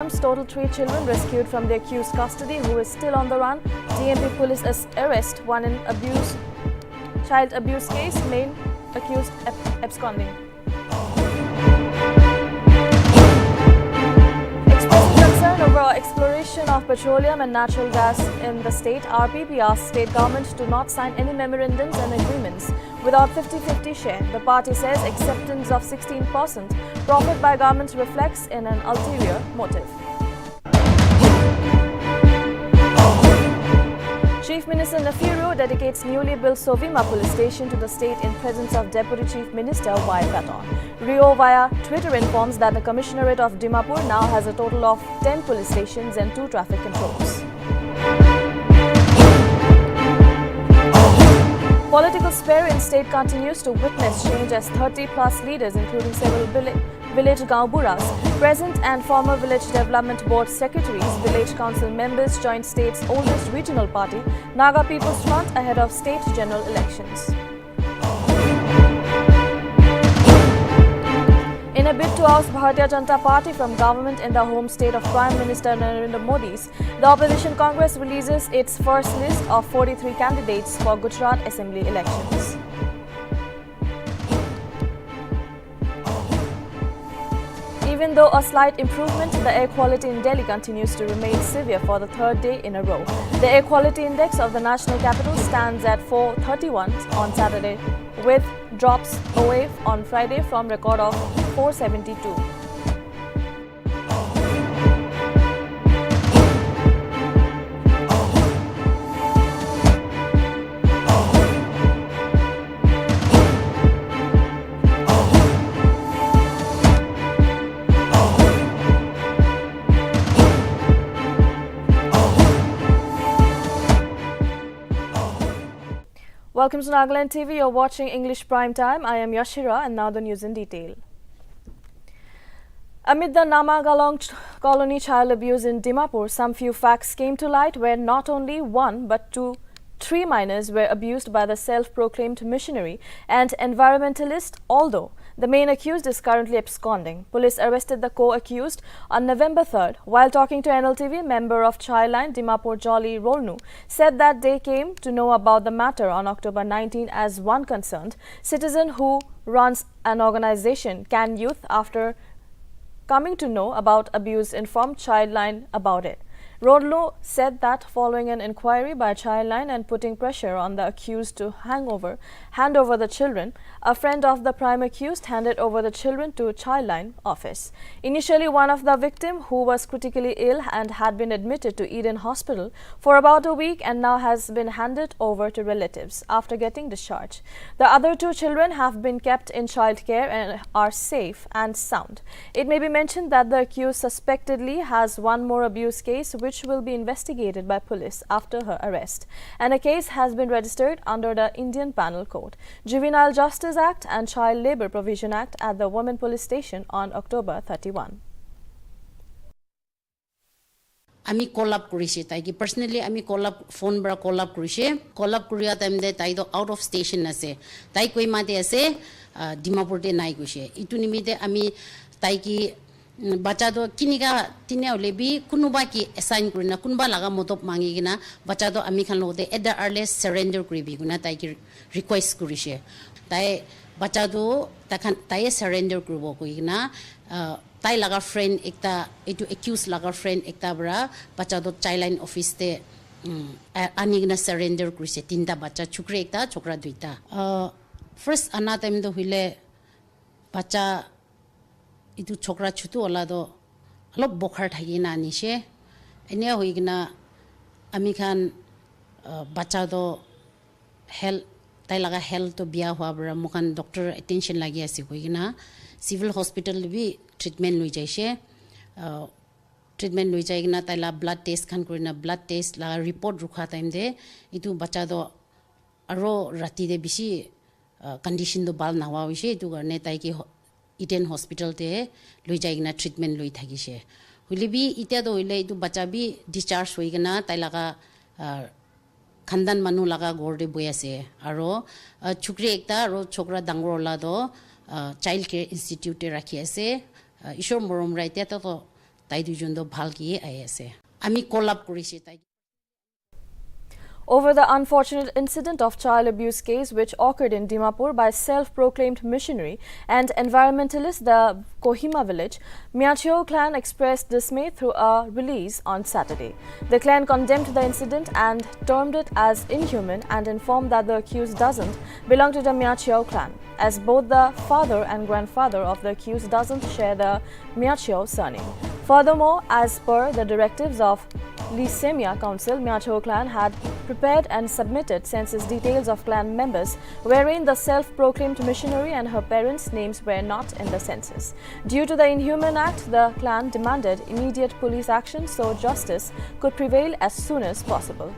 Total 3 children rescued from the accused custody who is still on the run. DMP police arrest one in child abuse case, main accused absconding. Expressing concern over exploration of petroleum and natural gas in the state, RPP asked state government to not sign any memorandums and agreements without 50-50 share. The party says acceptance of 16% profit by government reflects in an ulterior motive. Chief Minister Nltv dedicates newly built Sovima police station to the state in presence of Deputy Chief Minister Y. Paton. Rio via Twitter informs that the Commissionerate of Dimapur now has a total of 10 police stations and 2 traffic controls. Political spirit in state continues to witness change as 30+ leaders, including several village Gaumburas, present and former village development board secretaries, village council members joined state's oldest regional party, Naga People's Front, ahead of state general elections. In a bid to oust Bharatiya Janata Party from government in the home state of Prime Minister Narendra Modi's, the opposition Congress releases its first list of 43 candidates for Gujarat Assembly elections. Even though a slight improvement, the air quality in Delhi continues to remain severe for the 3rd day in a row. The air quality index of the national capital stands at 431 on Saturday, with drops away on Friday from record of 472. Welcome to Nltv. You're watching English Prime Time. I am Yashira, and now the news in detail. Amid the Namagalong colony child abuse in Dimapur, some few facts came to light where not only 1 but 3 minors were abused by the self-proclaimed missionary and environmentalist, although the main accused is currently absconding. Police arrested the co-accused on November 3rd. While talking to Nltv, member of Childline Dimapur Jolly Rolnu said that they came to know about the matter on October 19 as one concerned citizen who runs an organization, Can Youth, after coming to know about abuse, informed Childline about it. Rolnu said that following an inquiry by Childline and putting pressure on the accused to hand over the children, a friend of the prime accused handed over the children to Childline office. Initially, one of the victims, who was critically ill and had been admitted to Eden Hospital for about a week and now has been handed over to relatives after getting discharged. The other 2 children have been kept in childcare and are safe and sound. It may be mentioned that the accused suspectedly has one more abuse case which will be investigated by police after her arrest, and a case has been registered under the Indian Penal Code, Juvenile Justice Act and Child Labour Provision Act at the Women Police Station on October 31. আমি কলাপ কৰিছে তাইকি পাৰ্সোনালি আমি কলাপ phone পৰা কলাপ কৰিয়া time দে তাই তো আউট অফ ষ্টেচন আছে তাই কৈ মাতে আছে ডিমাপুৰতে নাই গৈছে ইটো নিমিতে আমি তাইকি বাচ্চা তো কিনিকা তিনে হলে বি কোনোবা কি এসাইন কৰি না কোনোবা লাগা মতব মাঙি কিনা বাচ্চা তো আমি খান লগতে এট দ্য আৰ্লিয়েষ্ট সাৰেন্ডাৰ কৰিবি গুনা তাইকি ৰিকুৱেষ্ট কৰিছে তাই বাচ্চা তো তাই সাৰেন্ডাৰ কৰিব কৈ কিনা তাই লাগা ফ্ৰেন্ড একটা এটু একিউজ লাগা ফ্ৰেন্ড একটা বৰা বাচ্চা তো চাইল্ডলাইন অফিস তে আনি কিনা সাৰেন্ডাৰ কৰিছে 3টা বাচ্চা ছুকৰে একটা ছকৰা 2টা ফাৰ্স্ট আনা টাইম তো হইলে বাচ্চা itu chokra chutu ola do alop bokhar thagi na anishe enia hoigina ami khan bacha do health tai laga health to bia hua bra mukan doctor attention lagi ase hoigina civil hospital bi treatment loi jaise treatment loi jaigina tai la blood test khan korina blood test la report rukha time de itu bacha do aro rati de bisi condition do bal nawa hoise itu garne tai ki Eden Hospital te loi jaigina treatment loi thagise hulibi itia do hoile itu bacha bi discharge hoigina tai laga khandan manu laga gorde boi ase aro chukri ekta aro chokra dangor la do child care institute rakhi ase ishor morom raite to tai dujon do bhal ki ai ase ami collab korise tai Over the unfortunate incident of child abuse case which occurred in Dimapur by self-proclaimed missionary and environmentalist the Kohima village, Myachio clan expressed dismay through a release on Saturday. The clan condemned the incident and termed it as inhuman and informed that the accused doesn't belong to the Myachio clan, as both the father and grandfather of the accused doesn't share the Myachio surname. Furthermore, as per the directives of Lycemia Council, Myachio clan had prepared and submitted census details of clan members, wherein the self-proclaimed missionary and her parents' names were not in the census. Due to the inhuman act, the clan demanded immediate police action so justice could prevail as soon as possible.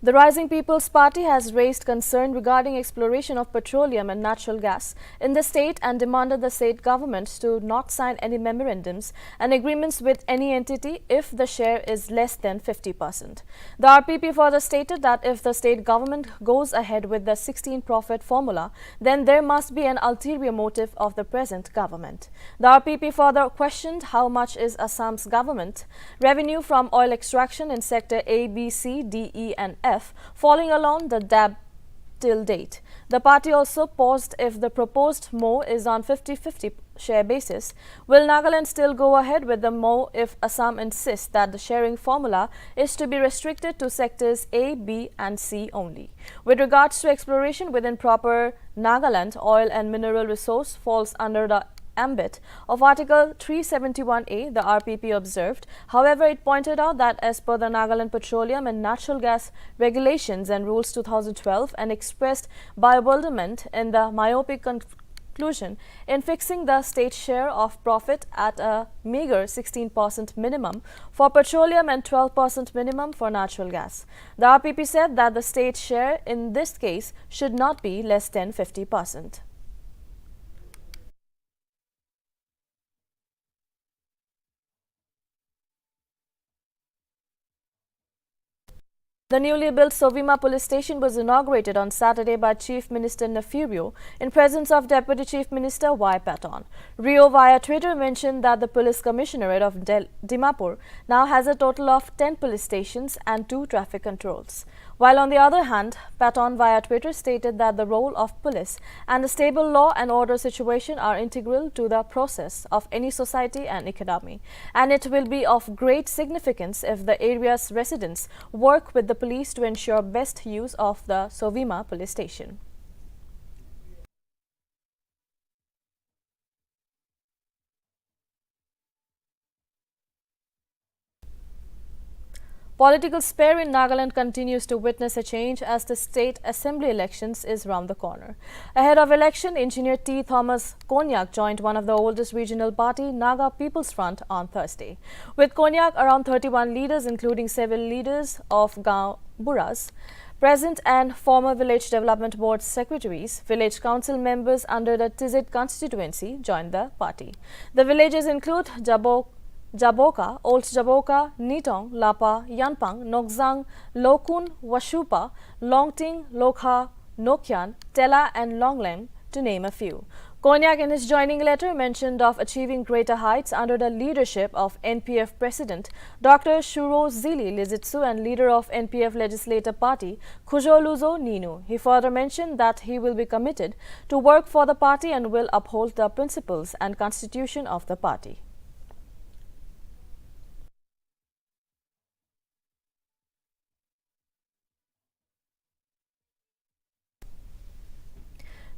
The Rising People's Party has raised concern regarding exploration of petroleum and natural gas in the state and demanded the state government to not sign any memorandums and agreements with any entity if the share is less than 50%. The RPP further stated that if the state government goes ahead with the 16 profit formula, then there must be an ulterior motive of the present government. The RPP further questioned how much is Assam's government revenue from oil extraction in sector A, B, C, D, E and F falling along the DAB till date. The party also paused if the proposed MO is on 50-50 share basis. Will Nagaland still go ahead with the MO if Assam insists that the sharing formula is to be restricted to sectors A, B and C only? With regards to exploration within proper Nagaland, oil and mineral resource falls under the ambit of Article 371A, the RPP observed. However, it pointed out that as per the Nagaland Petroleum and Natural Gas Regulations and Rules 2012 and expressed bewilderment in the myopic conclusion in fixing the state share of profit at a meager 16% minimum for petroleum and 12% minimum for natural gas. The RPP said that the state share in this case should not be less than 50%. The newly built Sovima police station was inaugurated on Saturday by Chief Minister Nefirio in presence of Deputy Chief Minister Y. Paton. Rio via Twitter mentioned that the Police Commissionerate of Dimapur now has a total of 10 police stations and 2 traffic controls. While on the other hand, Paton via Twitter stated that the role of police and the stable law and order situation are integral to the process of any society and economy, and it will be of great significance if the area's residents work with the police to ensure best use of the Sovima police station. Political spare in Nagaland continues to witness a change as the state assembly elections is round the corner. Ahead of election, Engineer T. Thomas Konyak joined one of the oldest regional party, Naga People's Front, on Thursday. With Konyak, around 31 leaders, including several leaders of Gaon Buras, present and former Village Development Board secretaries, village council members under the Tizit constituency joined the party. The villages include Jaboka, Old Jaboka, Nitong, Lapa, Yanpang, Nokzang, Lokun, Washupa, Longting, Lokha, Nokyan, Tela and Longleng, to name a few. Konyak in his joining letter mentioned of achieving greater heights under the leadership of NPF President Dr. Shuro Zili Lizitsu and leader of NPF Legislative Party Khujo Luzo Ninu. He further mentioned that he will be committed to work for the party and will uphold the principles and constitution of the party.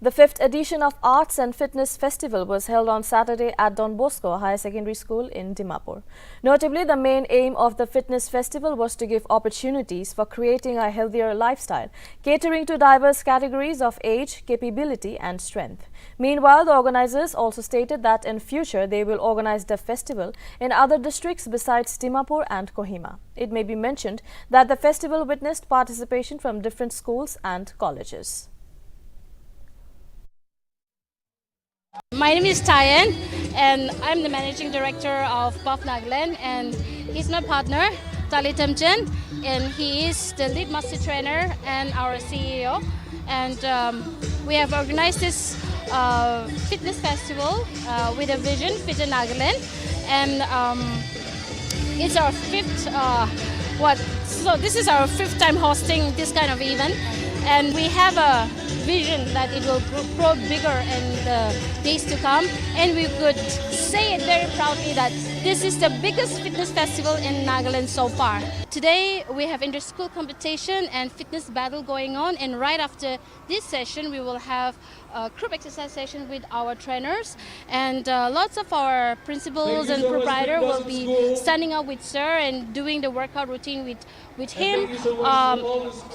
The 5th edition of Arts and Fitness Festival was held on Saturday at Don Bosco Higher Secondary School in Dimapur. Notably, the main aim of the Fitness Festival was to give opportunities for creating a healthier lifestyle, catering to diverse categories of age, capability and strength. Meanwhile, the organizers also stated that in future they will organize the festival in other districts besides Dimapur and Kohima. It may be mentioned that the festival witnessed participation from different schools and colleges. My name is Tyan and I'm the managing director of Buff Nagaland, and he's my partner. Talitamjan, and he is the lead master trainer and our CEO. And we have organized this fitness festival with a vision, Fit in Nagaland, and it's our fifth. So this is our fifth time hosting this kind of event, and we have a vision that it will grow bigger in the days to come, and we could say it very proudly that this is the biggest fitness festival in Nagaland so far. Today we have inter-school competition and fitness battle going on, and right after this session we will have a group exercise session with our trainers, and lots of our principals and proprietor will be standing up with sir and doing the workout routine with him,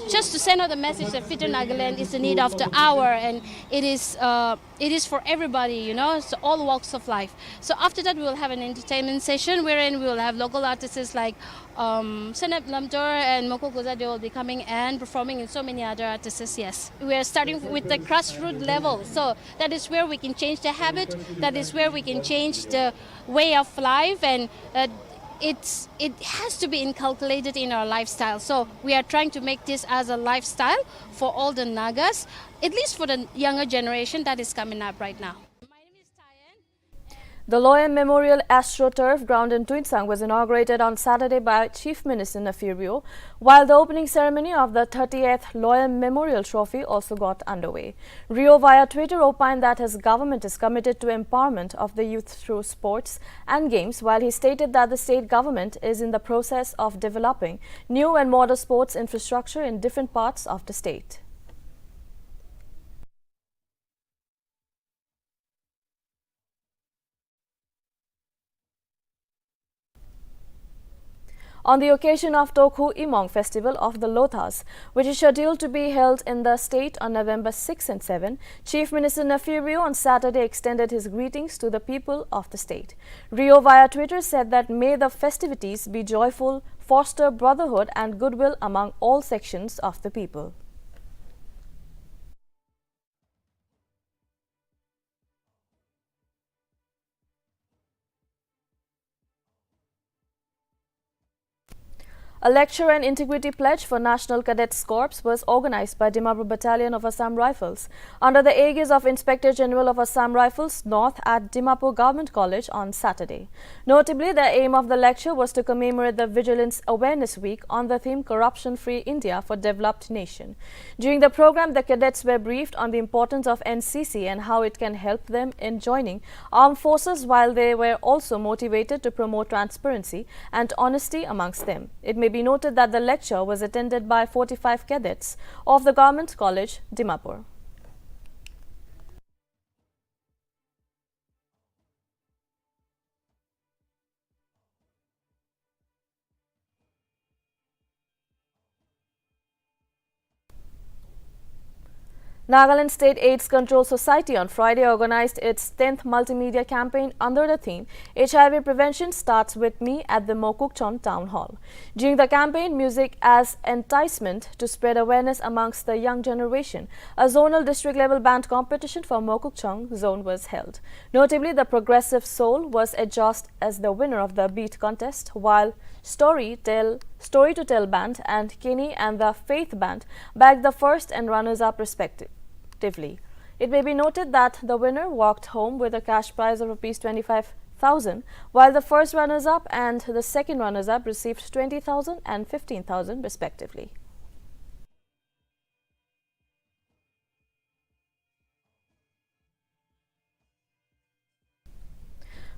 just to send out the message that Fit in Nagaland is the need of the hour, and it is for everybody, you know, so all walks of life. So after that we will have an entertainment session wherein we will have local artists like Senep Lamtor and Moko Goza. They will be coming and performing, and so many other artists. Yes, we are starting with the grassroots level, so that is where we can change the habit, that is where we can change the way of life, and it has to be inculcated in our lifestyle. So we are trying to make this as a lifestyle for all the Nagas, at least for the younger generation that is coming up right now. My name is Tyan. The Loyam Memorial AstroTurf ground in Tuinsang was inaugurated on Saturday by Chief Minister Nafir, while the opening ceremony of the 30th Loyam Memorial Trophy also got underway. Rio via Twitter opined that his government is committed to empowerment of the youth through sports and games, while he stated that the state government is in the process of developing new and modern sports infrastructure in different parts of the state. On the occasion of Toku Emong Festival of the Lothas, which is scheduled to be held in the state on November 6 and 7, Chief Minister Nafir on Saturday extended his greetings to the people of the state. Rio via Twitter said that may the festivities be joyful, foster brotherhood and goodwill among all sections of the people. A lecture and integrity pledge for National Cadets Corps was organized by Dimapur Battalion of Assam Rifles under the aegis of Inspector General of Assam Rifles North at Dimapur Government College on Saturday. Notably, the aim of the lecture was to commemorate the Vigilance Awareness Week on the theme Corruption-Free India for Developed Nation. During the program, the cadets were briefed on the importance of NCC and how it can help them in joining armed forces, while they were also motivated to promote transparency and honesty amongst them. It may be noted that the lecture was attended by 45 cadets of the Government College, Dimapur. Nagaland State AIDS Control Society on Friday organized its 10th multimedia campaign under the theme HIV Prevention Starts With Me at the Mokokchung Town Hall. During the campaign, Music as Enticement to spread awareness amongst the young generation, a zonal district level band competition for Mokokchung zone was held. Notably, the Progressive Soul was adjudged as the winner of the beat contest, while Story to Tell band and Kenny and the Faith band bagged the first and runners-up respectively. It may be noted that the winner walked home with a cash prize of Rs 25,000, while the first runners-up and the second runners-up received 20,000 and 15,000 respectively.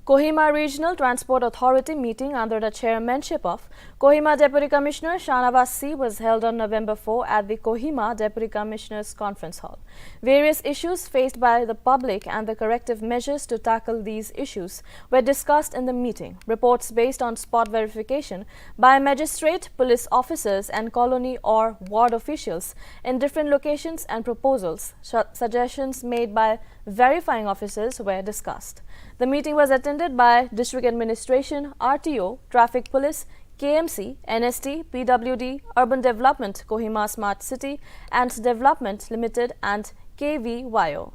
Kohima Regional Transport Authority meeting under the chairmanship of Kohima Deputy Commissioner Shanawaz C was held on November 4 at the Kohima Deputy Commissioners Conference Hall. Various issues faced by the public and the corrective measures to tackle these issues were discussed in the meeting. Reports based on spot verification by magistrate, police officers and colony or ward officials in different locations and proposals, suggestions made by verifying officers were discussed. The meeting was attended by District Administration, RTO, Traffic Police, KMC, NST, PWD, Urban Development, Kohima Smart City and Development Limited and KVYO.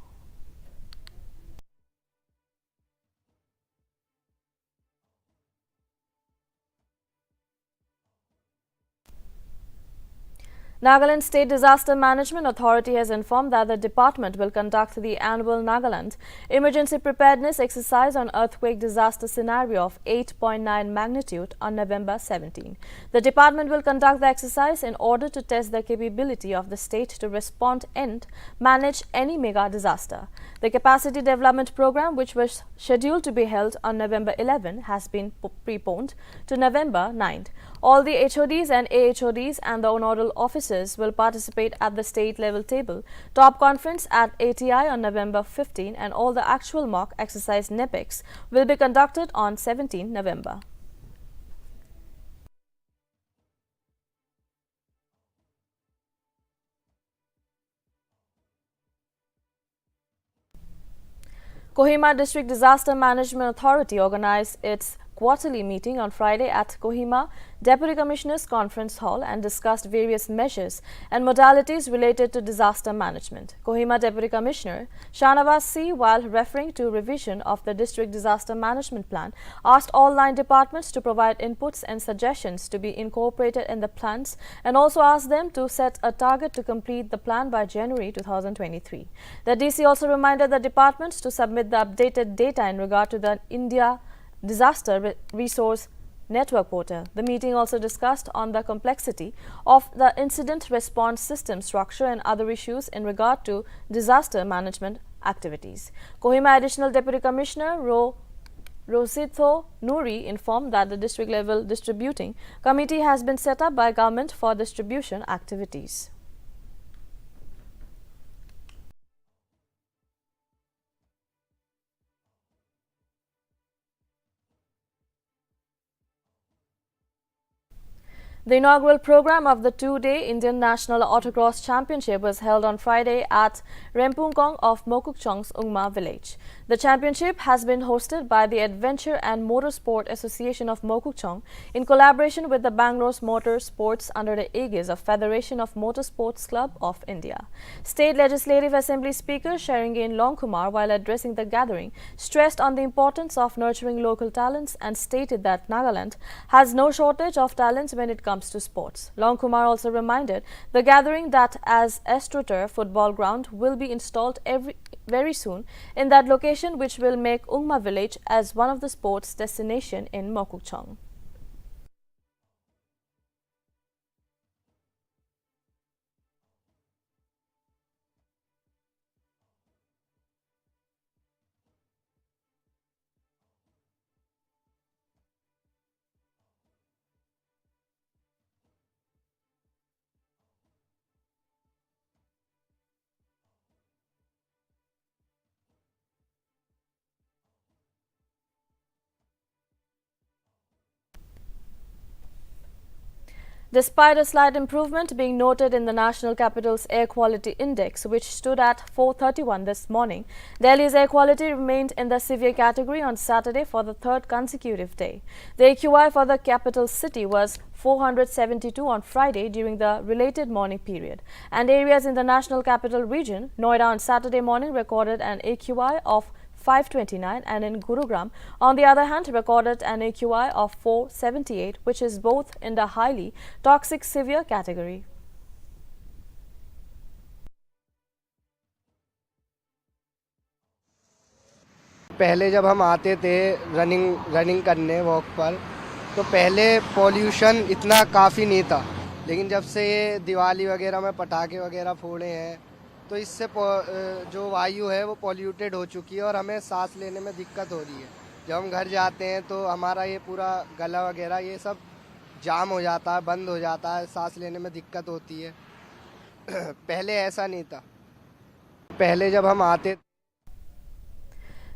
Nagaland State Disaster Management Authority has informed that the department will conduct the annual Nagaland Emergency Preparedness Exercise on earthquake disaster scenario of 8.9 magnitude on November 17. The department will conduct the exercise in order to test the capability of the state to respond and manage any mega disaster. The capacity development program, which was scheduled to be held on November 11, has been preponed to November 9. All the HODs and AHODs and the nodal officers will participate at the state level table top conference at ATI on November 15, and all the actual mock exercise NEPEX will be conducted on 17 November. Kohima District Disaster Management Authority organized its quarterly meeting on Friday at Kohima Deputy Commissioners Conference Hall and discussed various measures and modalities related to disaster management. Kohima Deputy Commissioner Shanawaz C, while referring to revision of the District Disaster Management Plan, asked all 9 departments to provide inputs and suggestions to be incorporated in the plans, and also asked them to set a target to complete the plan by January 2023. The DC also reminded the departments to submit the updated data in regard to the India Disaster Resource Network portal. The meeting also discussed on the complexity of the incident response system structure and other issues in regard to disaster management activities. Kohima Additional Deputy Commissioner Rositho Noori informed that the district level distributing committee has been set up by government for distribution activities. The inaugural program of the 2-day Indian National Autocross Championship was held on Friday at Rempungkong of Mokokchung's Ungma village. The championship has been hosted by the Adventure and Motorsport Association of Mokokchung in collaboration with the Bangalore's Motor Sports under the aegis of Federation of Motorsports Club of India. State Legislative Assembly Speaker Sharingain Longkumar, while addressing the gathering, stressed on the importance of nurturing local talents and stated that Nagaland has no shortage of talents when it comes to sports. Longkumar also reminded the gathering that as AstroTurf football ground will be installed very soon in that location, which will make Ungma village as one of the sports destination in Mokokchung. Despite a slight improvement being noted in the national capital's air quality index, which stood at 431 this morning, Delhi's air quality remained in the severe category on Saturday for the 3rd consecutive day. The AQI for the capital city was 472 on Friday during the related morning period, and areas in the national capital region, Noida on Saturday morning recorded an AQI of 529, and in Gurugram, on the other hand, recorded an AQI of 478, which is both in the highly toxic severe category. पहले जब हम आते थे running करने walk पर, तो पहले pollution इतना काफ़ी नहीं था, लेकिन जब से ये दिवाली वगैरह में पटाखे वगैरह फोड़े हैं, तो इससे जो वायु है वो पॉल्यूटेड हो चुकी है और हमें सांस लेने में दिक्कत हो रही है। जब हम घर जाते हैं तो हमारा ये पूरा गला वगैरह ये सब जाम हो जाता है, बंद हो जाता है, सांस लेने में दिक्कत होती है। पहले ऐसा नहीं था। पहले जब हम आते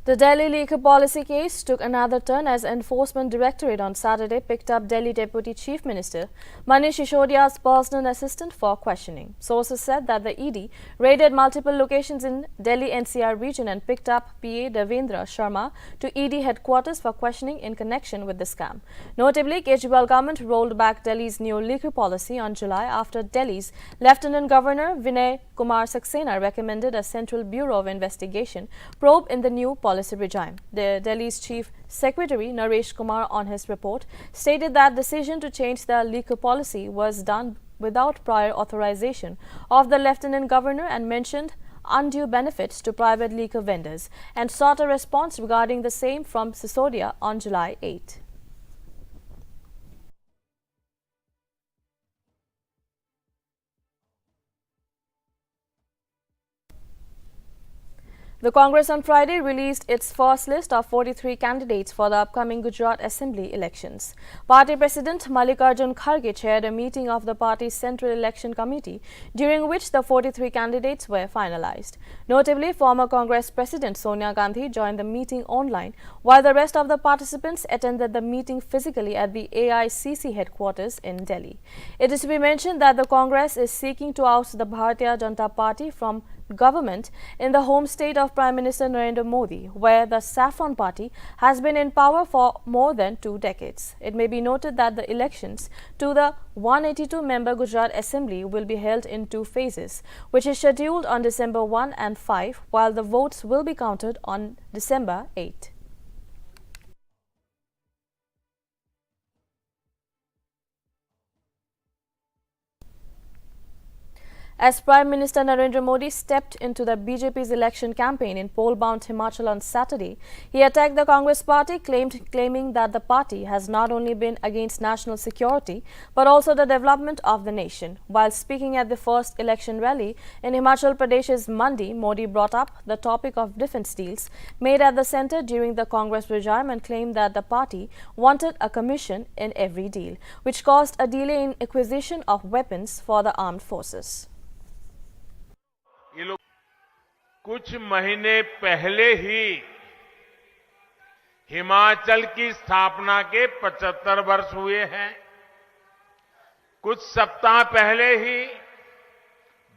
The Delhi liquor policy case took another turn as Enforcement Directorate on Saturday picked up Delhi Deputy Chief Minister Manish Sisodia's personal assistant for questioning. Sources said that the ED raided multiple locations in Delhi NCR region and picked up PA Devendra Sharma to ED headquarters for questioning in connection with the scam. Notably, Kejriwal government rolled back Delhi's new liquor policy on July after Delhi's Lieutenant Governor Vinay Kumar Saxena recommended a Central Bureau of Investigation probe in the new policy regime. The Delhi's Chief Secretary Naresh Kumar on his report stated that decision to change the liquor policy was done without prior authorization of the Lieutenant Governor and mentioned undue benefits to private liquor vendors and sought a response regarding the same from Sisodia on July 8. The Congress on Friday released its first list of 43 candidates for the upcoming Gujarat Assembly elections. Party President Mallikarjun Kharge chaired a meeting of the party's Central Election Committee, during which the 43 candidates were finalized. Notably, former Congress President Sonia Gandhi joined the meeting online, while the rest of the participants attended the meeting physically at the AICC headquarters in Delhi. It is to be mentioned that the Congress is seeking to oust the Bharatiya Janata Party from government in the home state of Prime Minister Narendra Modi, where the Saffron Party has been in power for more than 2 decades. It may be noted that the elections to the 182-member Gujarat Assembly will be held in 2 phases, which is scheduled on December 1 and 5, while the votes will be counted on December 8. As Prime Minister Narendra Modi stepped into the BJP's election campaign in poll-bound Himachal on Saturday, he attacked the Congress party, claiming that the party has not only been against national security, but also the development of the nation. While speaking at the first election rally in Himachal Pradesh's Mandi, Modi brought up the topic of defence deals made at the centre during the Congress regime and claimed that the party wanted a commission in every deal, which caused a delay in acquisition of weapons for the armed forces. ये लोग कुछ महीने पहले ही हिमाचल की स्थापना के 75 वर्ष हुए हैं। कुछ सप्ताह पहले ही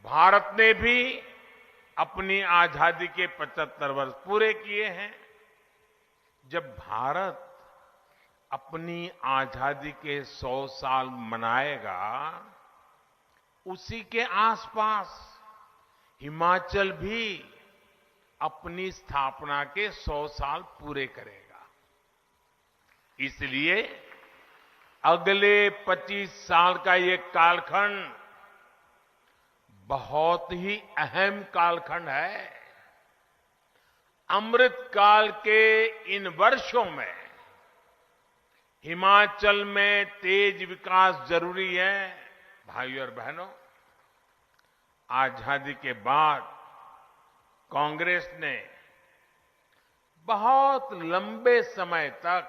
भारत ने भी अपनी आजादी के 75 वर्ष पूरे किए हैं। जब भारत अपनी आजादी के 100 साल मनाएगा, उसी के आसपास हिमाचल भी अपनी स्थापना के 100 साल पूरे करेगा। इसलिए अगले 25 साल का ये कालखंड बहुत ही अहम कालखंड है। अमृत काल के इन वर्षों में हिमाचल में तेज विकास जरूरी है। भाइयों और बहनों, आजादी के बाद कांग्रेस ने बहुत लंबे समय तक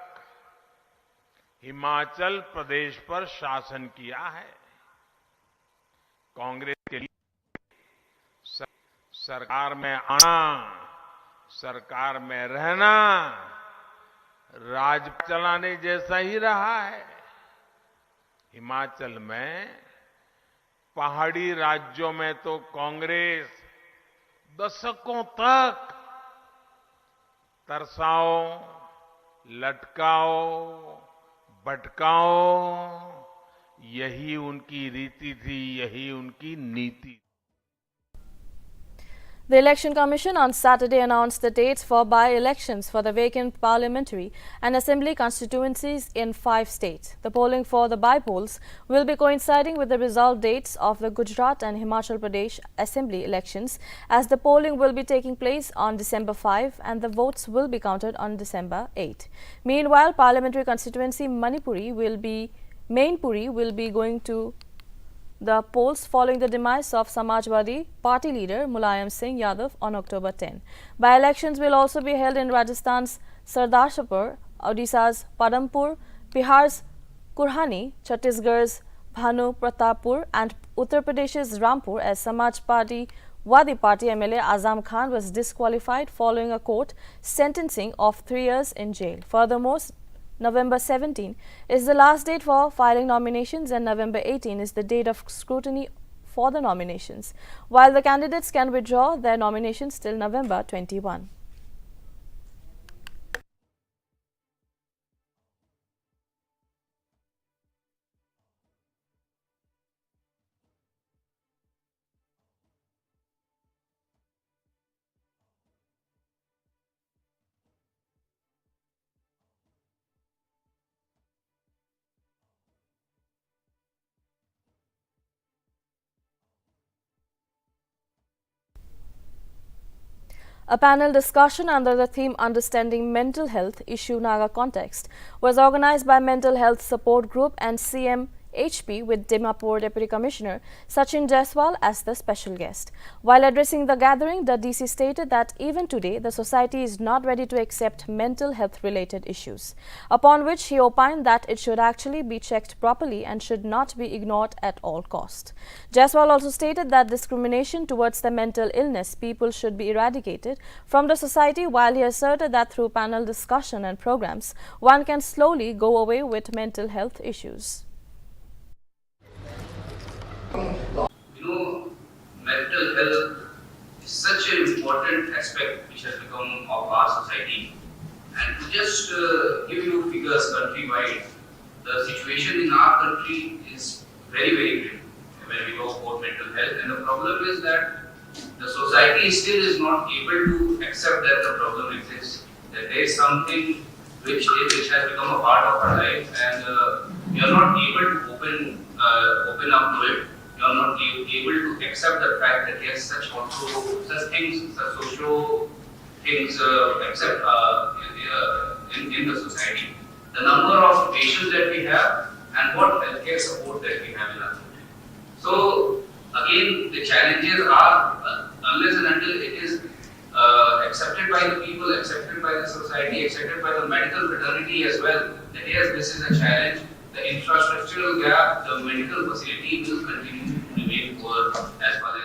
हिमाचल प्रदेश पर शासन किया है। कांग्रेस के लिए सरकार में आना, सरकार में रहना राज चलाने जैसा ही रहा है। हिमाचल में पहाड़ी राज्यों में तो कांग्रेस दशकों तक तरसाओ, लटकाओ, भटकाओ, यही उनकी रीति थी, यही उनकी नीति। The Election Commission on Saturday announced the dates for by-elections for the vacant parliamentary and assembly constituencies in 5 states. The polling for the by-polls will be coinciding with the result dates of the Gujarat and Himachal Pradesh assembly elections, as the polling will be taking place on December 5 and the votes will be counted on December 8. Meanwhile, parliamentary constituency Mainpuri will be going to the polls following the demise of Samajwadi Party leader Mulayam Singh Yadav on October 10. By-elections will also be held in Rajasthan's Sardarshapur, Odisha's Padampur, Bihar's Kurhani, Chhattisgarh's Bhanu Pratappur and Uttar Pradesh's Rampur, as Samajwadi Party MLA Azam Khan was disqualified following a court sentencing of 3 years in jail. Furthermore, November 17 is the last date for filing nominations and November 18 is the date of scrutiny for the nominations, while the candidates can withdraw their nominations till November 21. A panel discussion under the theme Understanding Mental Health Issue Naga Context was organized by Mental Health Support Group and CMHP with Dimapur Deputy Commissioner Sachin Jaiswal as the special guest. While addressing the gathering, the DC stated that even today the society is not ready to accept mental health related issues, upon which he opined that it should actually be checked properly and should not be ignored at all cost. Jaiswal also stated that discrimination towards the mental illness people should be eradicated from the society, while he asserted that through panel discussion and programs, one can slowly go away with mental health issues. Mental health is such an important aspect which has become of our society. And to just give you figures countrywide, the situation in our country is very, very grim when we talk about mental health. And the problem is that the society still is not able to accept that the problem exists, that there is something which has become a part of our life, and we are not able to open up to it. We are not able to accept the fact that yes, such things, such social things accept in the society. The number of patients that we have and what healthcare support that we have in our country. So again, the challenges are unless and until it is accepted by the people, accepted by the society, accepted by the medical fraternity as well, that yes, this is a challenge. The infrastructural gap, the medical facility will continue to remain poor as far as.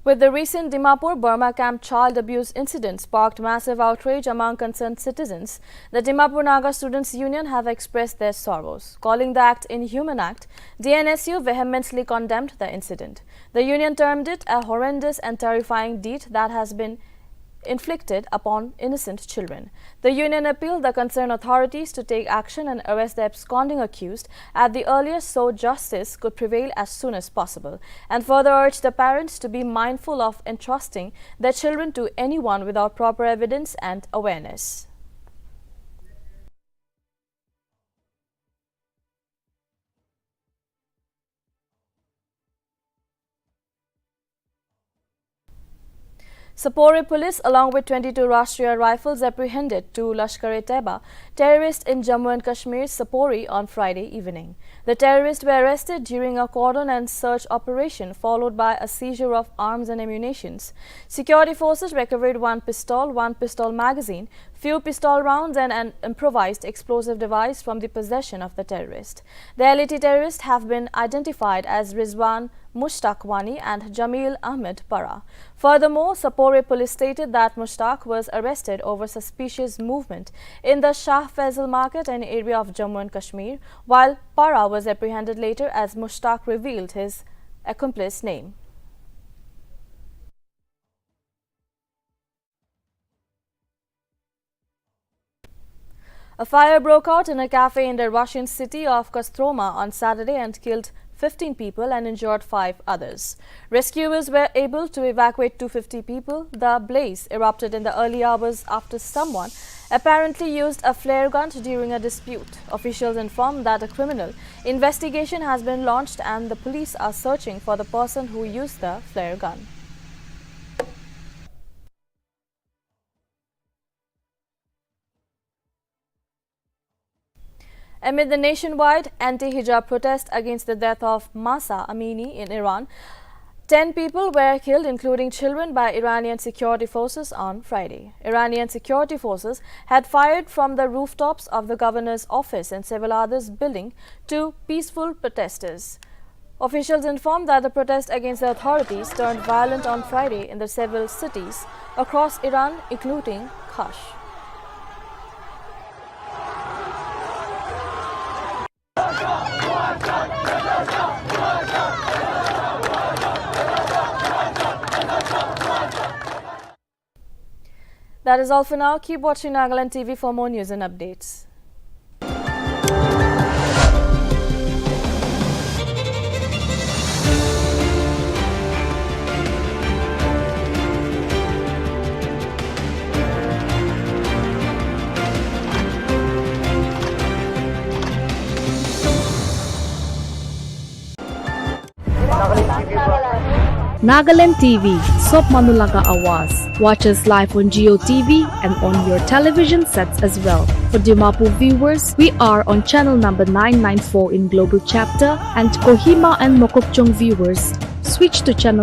With the recent Dimapur Burma camp child abuse incident sparked massive outrage among concerned citizens, the Dimapur Naga Students Union have expressed their sorrows. Calling the act inhuman act, DNSU vehemently condemned the incident. The union termed it a horrendous and terrifying deed that has been inflicted upon innocent children. The union appealed the concerned authorities to take action and arrest the absconding accused at the earliest so justice could prevail as soon as possible, and further urged the parents to be mindful of entrusting their children to anyone without proper evidence and awareness. Sapore police along with 22 Rashtriya Rifles apprehended two Lashkar-e-Taiba terrorists in Jammu and Kashmir's Sapore on Friday evening. The terrorists were arrested during a cordon and search operation followed by a seizure of arms and ammunitions. Security forces recovered one pistol magazine, few pistol rounds and an improvised explosive device from the possession of the terrorist. The LET terrorists have been identified as Rizwan Mushtaq Wani and Jamil Ahmed Para. Furthermore, Sapore police stated that Mushtaq was arrested over suspicious movement in the Shah Faisal market, an area of Jammu and Kashmir, while Para was apprehended later as Mushtaq revealed his accomplice name. A fire broke out in a cafe in the Russian city of Kostroma on Saturday and killed 15 people and injured 5 others. Rescuers were able to evacuate 250 people. The blaze erupted in the early hours after someone apparently used a flare gun during a dispute. Officials informed that a criminal investigation has been launched and the police are searching for the person who used the flare gun. Amid the nationwide anti-hijab protest against the death of Mahsa Amini in Iran, 10 people were killed, including children, by Iranian security forces on Friday. Iranian security forces had fired from the rooftops of the governor's office and several others building to peaceful protesters. Officials informed that the protest against the authorities turned violent on Friday in the several cities across Iran, including Khash. That is all for now. Keep watching Nagaland TV for more news and updates. Nagaland TV, Sop Manulaga Awas. Watch us live on Geo TV and on your television sets as well. For Dimapur viewers, we are on channel number 994 in Global Chapter, and Kohima and Mokokchung viewers, switch to channel